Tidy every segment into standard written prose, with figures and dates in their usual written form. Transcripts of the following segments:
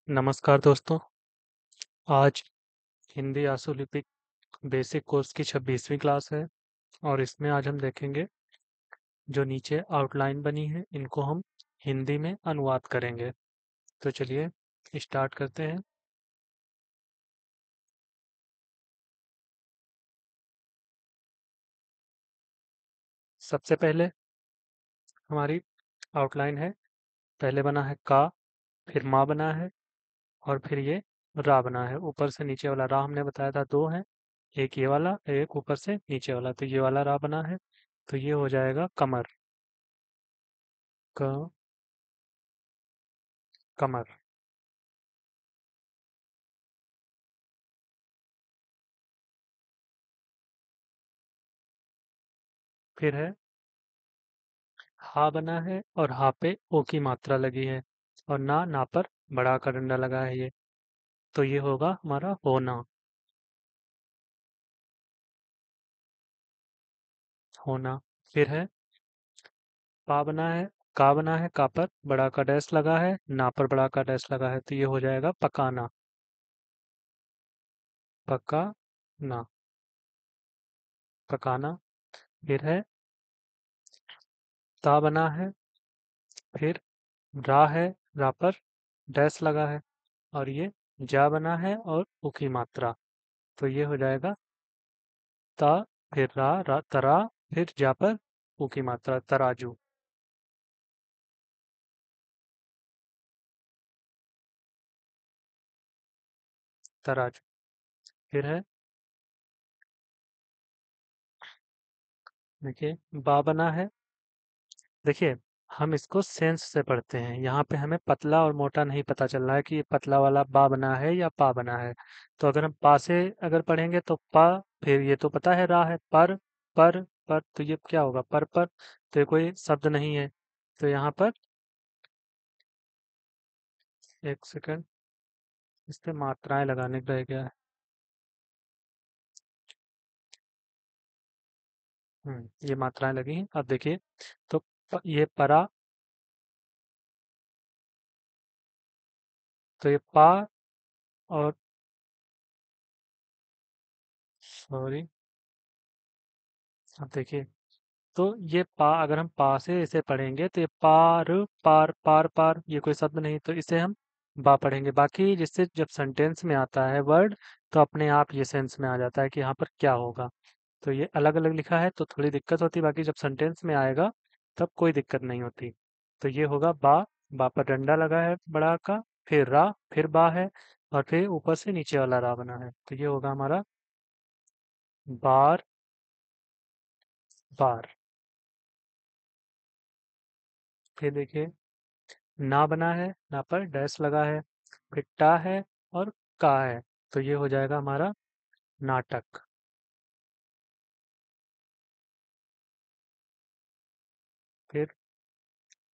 नमस्कार दोस्तों। आज हिंदी आशुलिपिक बेसिक कोर्स की 26वीं क्लास है और इसमें आज हम देखेंगे जो नीचे आउटलाइन बनी है इनको हम हिंदी में अनुवाद करेंगे। तो चलिए स्टार्ट करते हैं। सबसे पहले हमारी आउटलाइन है। पहले बना है का, फिर माँ बना है और फिर ये रा बना है। ऊपर से नीचे वाला रा हमने बताया था दो है, एक ये वाला, एक ऊपर से नीचे वाला। तो ये वाला रा बना है, तो ये हो जाएगा कमर। क कमर। फिर है हा बना है और हा पे ओ की मात्रा लगी है और ना पर बड़ा का डंडा लगा है ये। तो ये होगा हमारा होना। होना। फिर है पा बना है, का बना है, का पर बड़ा का डैश लगा है, ना पर बड़ा का डैश लगा है, तो ये हो जाएगा पकाना। पका ना। पकाना। फिर है ता बना है, फिर रा है, रा पर डैश लगा है और ये जा बना है और उ की मात्रा। तो ये हो जाएगा ता, फिर रा तरा, फिर जा पर उ की मात्रा, तराजू। तराजू। फिर है देखिए बा बना है। देखिए हम इसको सेंस से पढ़ते हैं, यहाँ पे हमें पतला और मोटा नहीं पता चल रहा है कि ये पतला वाला बा बना है या पा बना है। तो अगर हम पा से अगर पढ़ेंगे तो पा, फिर ये तो पता है रा है, पर तो ये क्या होगा पर। तो ये कोई शब्द नहीं है। तो यहाँ पर एक सेकंड, इस पे मात्राएं लगाने का रह गया है। ये मात्राएं लगी हैं। अब देखिए तो ये परा, तो ये पा और सॉरी, अब देखिए तो ये पा, अगर हम पा से इसे पढ़ेंगे तो ये पार ये कोई शब्द नहीं, तो इसे हम बा पढ़ेंगे। बाकी जिससे जब सेंटेंस में आता है वर्ड तो अपने आप ये सेंस में आ जाता है कि यहाँ पर क्या होगा। तो ये अलग अलग लिखा है तो थोड़ी दिक्कत होती है, बाकी जब सेंटेंस में आएगा तब कोई दिक्कत नहीं होती। तो ये होगा बा, बा पर डंडा लगा है बड़ा का, फिर रा, फिर बा है और फिर ऊपर से नीचे वाला रा बना है। तो ये होगा हमारा बार बार। फिर देखिए ना बना है, ना पर डैश लगा है, फिर टा है और का है। तो ये हो जाएगा हमारा नाटक। फिर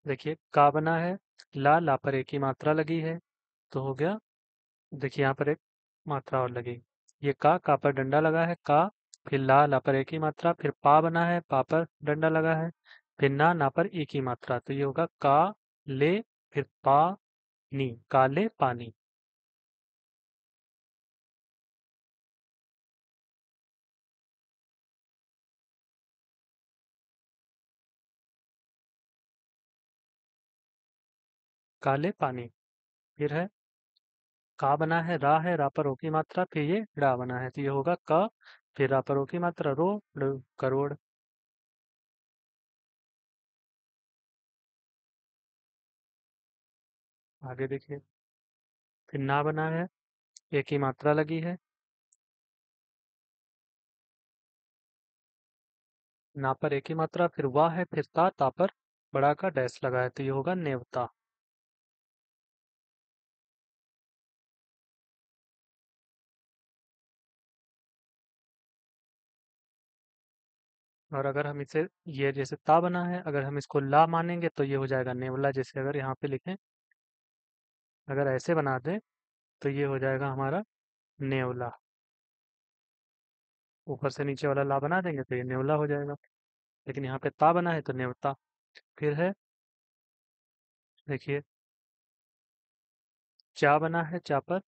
देखिए का बना है, ला पर एक ही मात्रा लगी है, तो हो गया। देखिए यहाँ पर एक मात्रा और लगी, ये का पर डंडा लगा है का, फिर ला पर एक ही मात्रा, फिर पा बना है, पा पर डंडा लगा है, फिर ना पर एक ही मात्रा। तो ये होगा का ले, फिर पा नी, काले पानी। काले पानी। फिर है का बना है, रा पर ओ की मात्रा, फिर ये ड़ा बना है, तो ये होगा क, फिर रा पर ओ की मात्रा रो, करोड़। आगे देखिए फिर ना बना है, एक ही मात्रा लगी है, ना पर एक ही मात्रा, फिर वाह है, फिर ता पर बड़ा का डैश लगा है, तो ये होगा नेवता। और अगर हम इसे, ये जैसे ता बना है, अगर हम इसको ला मानेंगे तो ये हो जाएगा नेवला। जैसे अगर यहाँ पे लिखें, अगर ऐसे बना दें तो ये हो जाएगा हमारा नेवला। ऊपर से नीचे वाला ला बना देंगे तो ये नेवला हो जाएगा, लेकिन यहाँ पे ता बना है तो नेवता। फिर है देखिए चा बना है, चा पर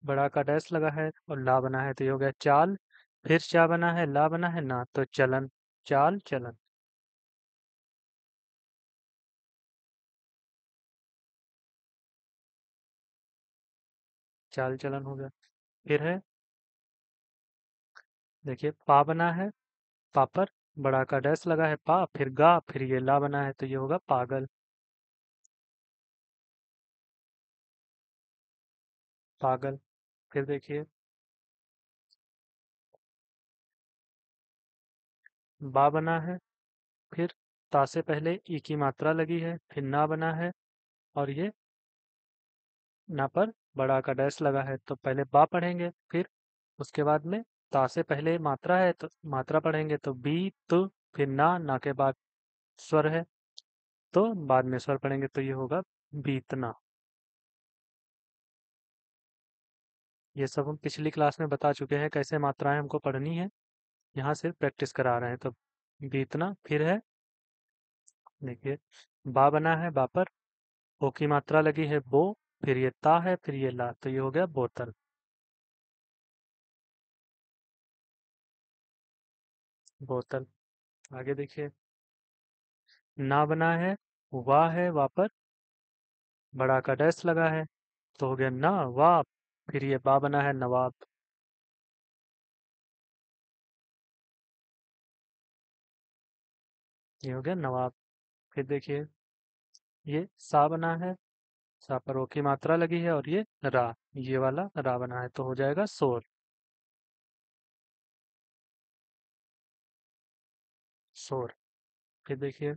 बड़ा का डैश लगा है और ला बना है तो ये हो गया चाल। फिर चा बना है, ला बना है ना, तो चलन, चाल चलन। चाल चलन हो गया। फिर है, देखिए पा बना है, पा पर बड़ा का डैश लगा है पा, फिर गा, फिर ये ला बना है तो ये होगा पागल, पागल। फिर देखिए बा बना है, फिर ता से पहले ई की मात्रा लगी है, फिर ना बना है और ये ना पर बड़ा का डैश लगा है तो पहले बा पढ़ेंगे, फिर उसके बाद में ता से पहले मात्रा है तो मात्रा पढ़ेंगे तो बी तो, फिर ना के बाद स्वर है तो बाद में स्वर पढ़ेंगे तो ये होगा बीतना। ये सब हम पिछली क्लास में बता चुके हैं कैसे मात्राएं हमको पढ़नी है, यहाँ सिर्फ प्रैक्टिस करा रहे हैं। तो बीतना, फिर है देखिए बा बना है, बा पर ओ की मात्रा लगी है बो, फिर ये ता है, फिर ये ला तो ये हो गया बोतल, बोतल। आगे देखिए ना बना है, वाह है, वाह पर बड़ा का डैश लगा है तो हो गया ना वाप, फिर ये बा बना है नवाब, ये हो गया नवाब। फिर देखिए ये सा बना है, सा पर ओ की मात्रा लगी है और ये रा, ये वाला रा बना है तो हो जाएगा शोर, शोर। फिर देखिए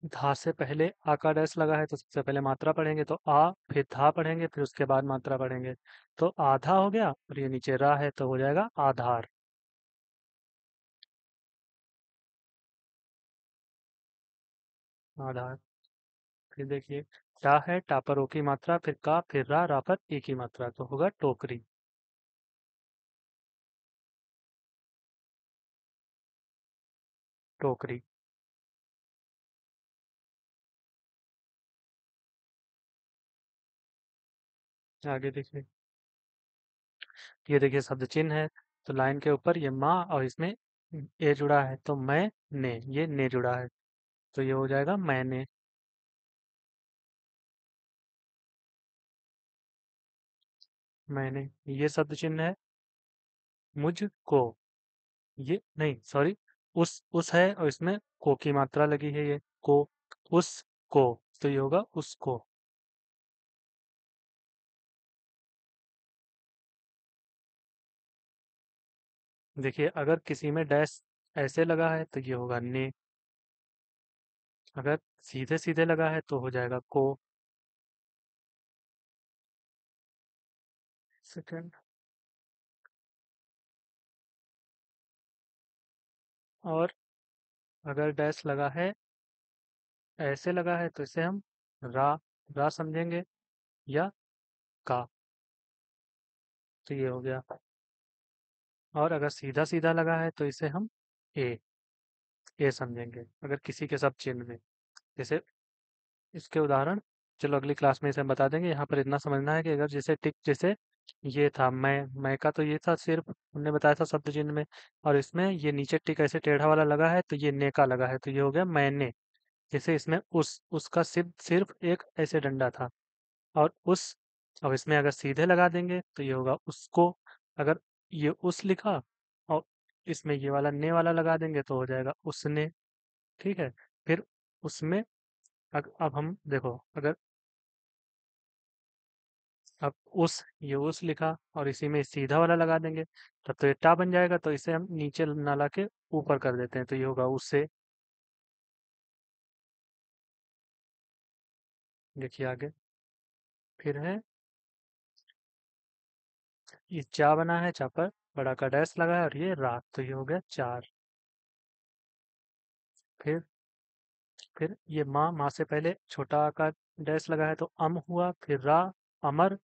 धा से पहले आ का डैश लगा है तो सबसे पहले मात्रा पढ़ेंगे तो आ, फिर धा पढ़ेंगे, फिर उसके बाद मात्रा पढ़ेंगे तो आधा हो गया और ये नीचे रा है तो हो जाएगा आधार, आधार। फिर देखिए टा है, टा पर ओ की मात्रा, फिर का, फिर रा पर ए की मात्रा तो होगा टोकरी, टोकरी। आगे देखिए ये देखिए शब्द चिन्ह है तो लाइन के ऊपर ये माँ और इसमें ए जुड़ा है तो मैं ने, ये ने जुड़ा है तो ये हो जाएगा मैंने, मैंने। ये शब्द चिन्ह है मुझको, ये नहीं सॉरी, उस है और इसमें को की मात्रा लगी है, ये को, उस को तो ये होगा उसको। देखिए अगर किसी में डैश ऐसे लगा है तो ये होगा ने, अगर सीधे सीधे लगा है तो हो जाएगा को। सेकंड। और अगर डैश लगा है ऐसे लगा है तो इसे हम रा, रा समझेंगे या का, तो ये हो गया। और अगर सीधा सीधा लगा है तो इसे हम ए, ए समझेंगे अगर किसी के सब चिन्ह में। जैसे इसके उदाहरण चलो अगली क्लास में इसे हम बता देंगे, यहाँ पर इतना समझना है कि अगर जैसे टिक, जैसे ये था मैं का तो ये था सिर्फ हमने बताया था शब्द चिन्ह में, और इसमें ये नीचे टिक ऐसे टेढ़ा वाला लगा है तो ये ने का लगा है तो ये हो गया मैंने। जैसे इसमें उसका सिर्फ सिर्फ एक ऐसे डंडा था और उस, अब इसमें अगर सीधे लगा देंगे तो ये होगा उसको, अगर ये उस लिखा और इसमें ये वाला ने वाला लगा देंगे तो हो जाएगा उसने, ठीक है। फिर उसमें अब हम देखो अगर अब उस, ये उस लिखा और इसी में सीधा वाला लगा देंगे तब तो ये टा बन जाएगा तो इसे हम नीचे ना ला के ऊपर कर देते हैं तो ये होगा उससे। देखिए आगे फिर है ये चा बना है, चा पर बड़ा का डैश लगा है और ये रात तो ये हो गया चार। फिर फिर ये माँ, माँ से पहले छोटा का डैश लगा है तो अम हुआ, फिर रा, अमर।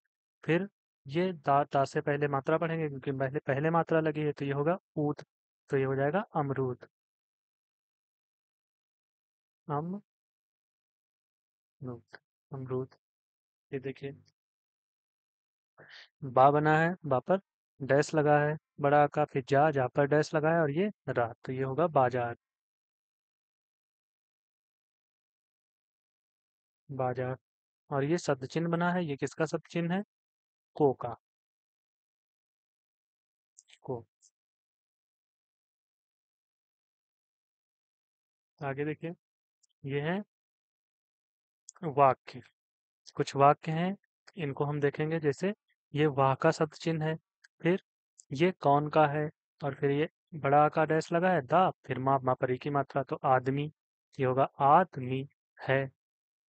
फिर ये दा से पहले मात्रा पढ़ेंगे क्योंकि पहले पहले मात्रा लगी है तो ये होगा ऊत तो ये हो जाएगा अमरूद, अमरूद, अमरूद। ये देखिए, बा बना है, बा पर डैश लगा है बड़ा का, फिर जा, जा पर डैश लगा है, और ये रा, तो ये होगा बाजार। बाजार। और ये शब्द चिन्ह बना है, ये किसका शब्द चिन्ह है? को का। को। आगे देखिए, ये है वाक्य। कुछ वाक्य हैं, इनको हम देखेंगे। जैसे ये वाह का शब्द चिन्ह है, फिर ये कौन का है, और फिर ये बड़ा का डैश लगा है, दा, फिर माँ, माँ परी की मात्रा, तो आदमी। ये होगा आदमी है।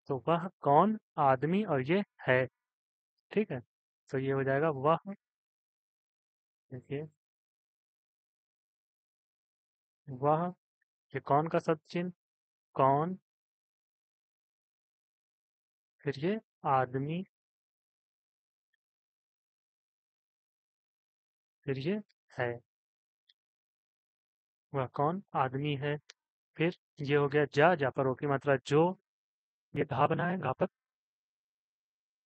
तो वह कौन आदमी, और ये है। ठीक है, तो ये हो जाएगा वह। देखिए, वह, ये कौन का शब्द चिन्ह, कौन, फिर ये आदमी, फिर ये है। वह कौन आदमी है। फिर ये हो गया जा, जा पर ओ की मात्रा जो। ये घा बना है, घा पर,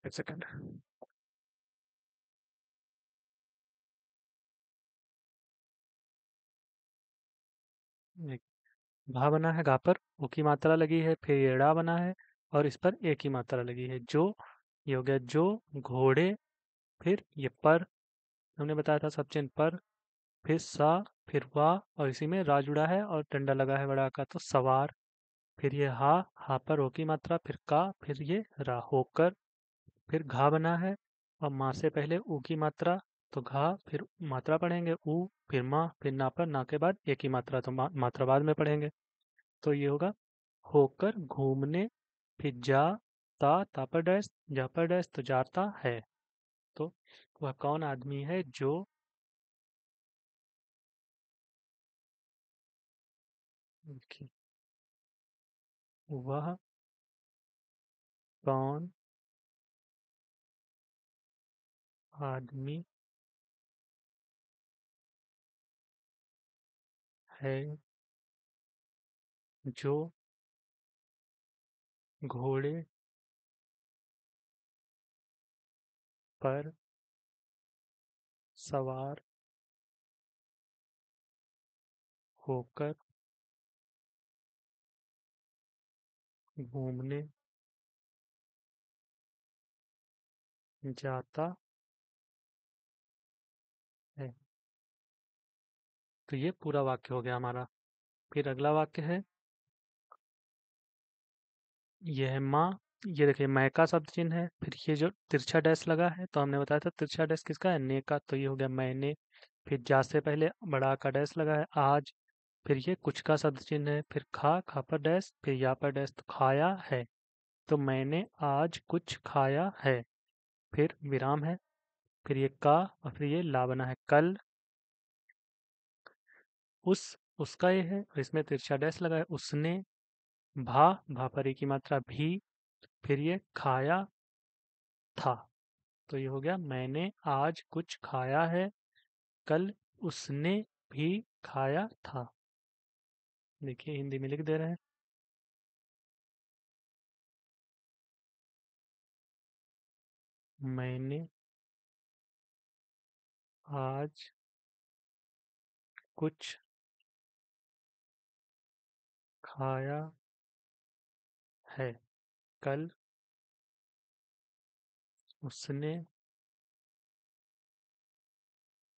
एक सेकंड, एक, घा बना है, घा पर ओ की मात्रा लगी है, फिर ये ड़ा बना है, और इस पर ए की मात्रा लगी है, जो। ये हो गया जो, घोड़े। फिर ये पर, हमने बताया था सब चिन्ह पर। फिर सा, फिर वाह, और इसी में रा जुड़ा है और डंडा लगा है बड़ा का, तो सवार। फिर ये हा पर ओ की मात्रा, फिर का, फिर ये रा, होकर। फिर घा बना है, और माँ से पहले ऊ की मात्रा, तो घा, फिर मात्रा पढ़ेंगे ऊ, फिर माँ, फिर ना पर, ना के बाद ए की मात्रा, तो मात्रा बाद में पढ़ेंगे। तो ये होगा होकर, घूमने। फिर जा, ता पर डैश, जा पर डैश, तो जाता है। तो वह कौन आदमी है जो, वह कौन आदमी है जो घोड़े पर सवार होकर घूमने जाता है। तो ये पूरा वाक्य हो गया हमारा। फिर अगला वाक्य है, ये है माँ। ये देखिए, मैं का शब्द चिन्ह है, फिर ये जो तिरछा डैश लगा है, तो हमने बताया था तिरछा डैश किसका है, ने का, तो ये हो गया मैंने। फिर जा से पहले बड़ा का डैश लगा है, आज। फिर ये कुछ का शब्द चिन्ह है, फिर खा पर डैश, फिर या पर डैश, तो खाया है। तो मैंने आज कुछ खाया है। फिर विराम है, फिर ये का, और फिर ये ला बना है, कल। उस, उसका ये है, और इसमें तिरछा डैश लगा है, उसने। भापरी की मात्रा भी। फिर ये खाया था। तो ये हो गया मैंने आज कुछ खाया है, कल उसने भी खाया था। देखिए, हिंदी में लिख दे रहे हैं। मैंने आज कुछ खाया है, कल उसने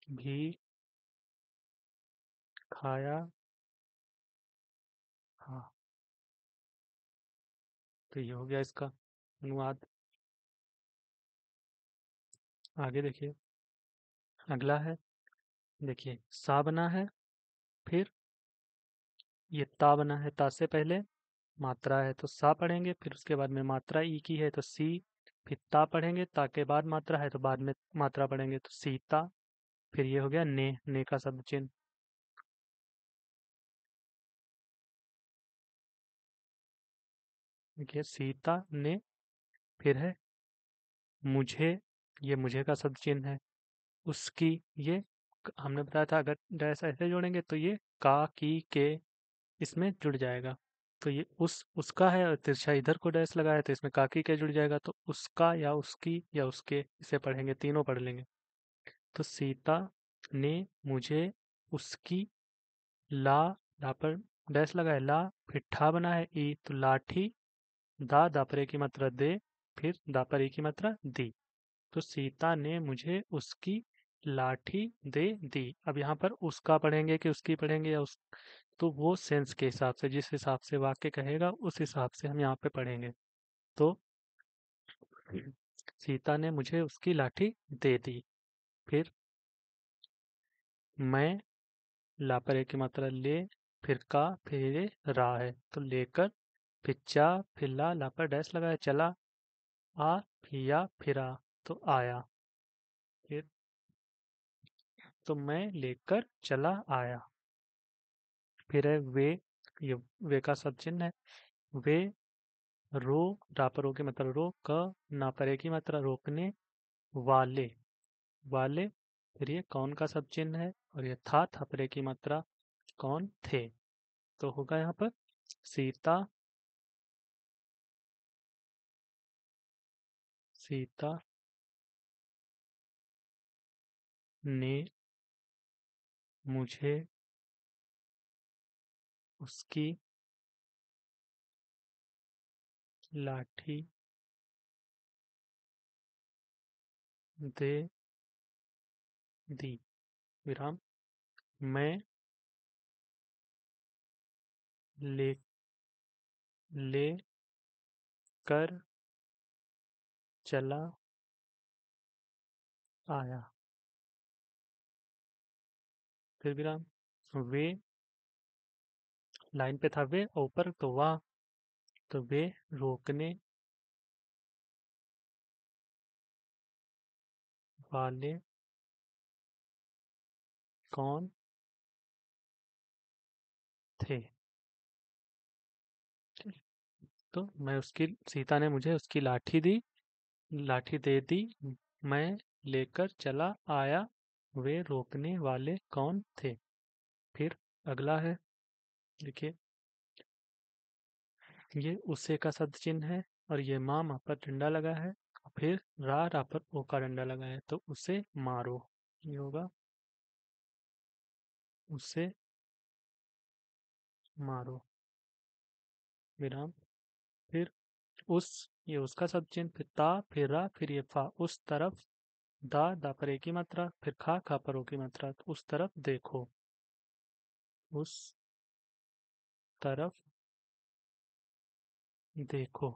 भी खाया। हाँ, तो ये हो गया इसका अनुवाद। आगे देखिए, अगला है, देखिए सा बना है, फिर ये ता बना है, ता से पहले मात्रा है तो सा पढ़ेंगे, फिर उसके बाद में मात्रा ई की है तो सी। फिर ता पढ़ेंगे, ता के बाद मात्रा है तो बाद में मात्रा पढ़ेंगे, तो सीता। फिर ये हो गया ने का शब्द चिन्ह। देखिए, सीता ने। फिर है मुझे, ये मुझे का शब्द चिन्ह है। उसकी, ये हमने बताया था अगर डैश ऐसे जोड़ेंगे तो ये का, की, के इसमें जुड़ जाएगा। तो ये उसका है और तिरछा इधर को डैश लगा है, तो इसमें काकी क्या जुड़ जाएगा, तो उसका या उसकी या उसके, इसे पढ़ेंगे, तीनों पढ़ लेंगे। तो सीता ने मुझे उसकी ला, ला पर डैश लगा है, ला, फिर ठा बना है ई, तो लाठी, दा पर ए की मात्रा दे, फिर दा पर ए की मात्रा दी। तो सीता ने मुझे उसकी लाठी दे दी। अब यहाँ पर उसका पढ़ेंगे कि उसकी पढ़ेंगे या उस, तो वो सेंस के हिसाब से, जिस हिसाब से वाक्य कहेगा उस हिसाब से हम यहाँ पे पढ़ेंगे। तो सीता ने मुझे उसकी लाठी दे दी। फिर मैं, ला पर एक की मात्रा ले, फिर का, फिर ये रा है, तो लेकर, फिर चा, फिर ला पर डैश लगाया, चला, आ, फिर या, फिर आ, तो आया। फिर तो मैं लेकर चला आया। फिर है वे, ये वे का सब चिन्ह है। वे, रो, रा पर रो की मात्रा रो, क, ना पर ए की मात्रा रोकने वाले, वाले। फिर ये कौन का सब चिन्ह है, और ये था पर ए की मात्रा कौन थे। तो होगा यहाँ पर सीता, सीता ने मुझे उसकी लाठी दे दी, विराम। मैं ले, ले कर चला आया, फिर विराम। वे, लाइन पे था वे, और ऊपर तो वाह, तो वे रोकने वाले कौन थे। तो मैं उसकी, सीता ने मुझे उसकी लाठी दी, लाठी दे दी, मैं लेकर चला आया, वे रोकने वाले कौन थे। फिर अगला है, देखिए, ये उसे का सद चिन्ह है, और ये माँ पर डंडा लगा है, फिर रा पर ओ का डंडा लगा है, तो उसे मारो, ये होगा उसे मारो, विराम। फिर उस, ये उसका सब चिन्ह, फिर ता, फिर रा, फिर ये फा, उस तरफ, दा पर एक ही मात्रा, फिर खा पर ओ की मात्रा, तो उस तरफ देखो, उस तरफ देखो।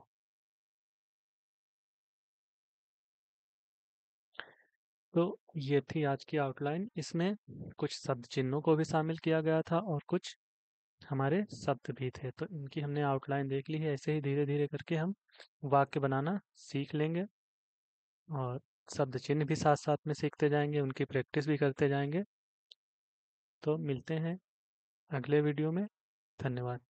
तो ये थी आज की आउटलाइन। इसमें कुछ शब्द चिन्हों को भी शामिल किया गया था और कुछ हमारे शब्द भी थे, तो इनकी हमने आउटलाइन देख ली है। ऐसे ही धीरे धीरे करके हम वाक्य बनाना सीख लेंगे, और शब्द चिन्ह भी साथ साथ में सीखते जाएंगे, उनकी प्रैक्टिस भी करते जाएंगे। तो मिलते हैं अगले वीडियो में। धन्यवाद।